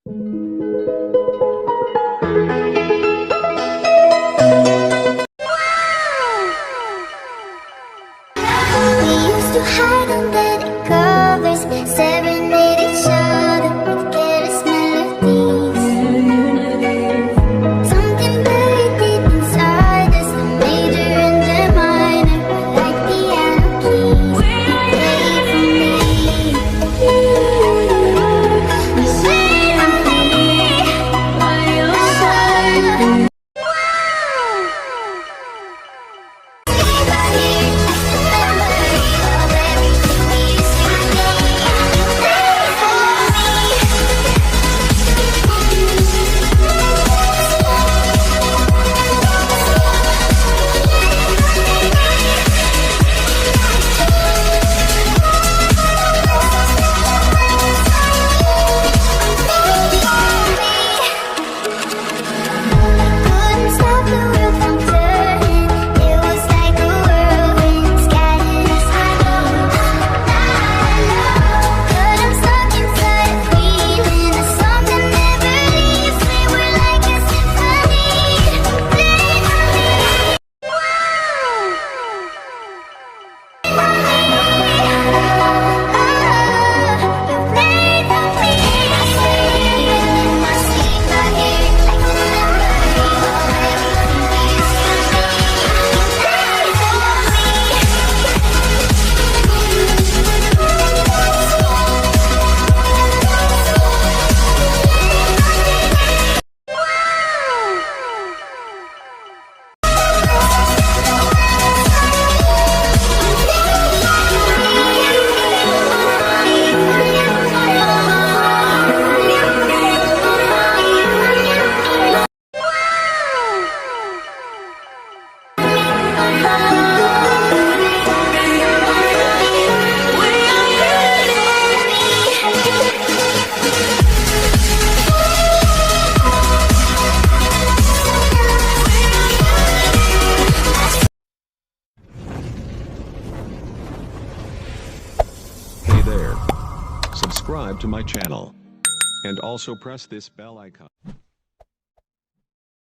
To hide under the covers, serenade each other with careless melodies. Something buried deep inside us, the major and the minor, were like piano keys. Play for me, by your side. Subscribe to my channel and also press this bell icon.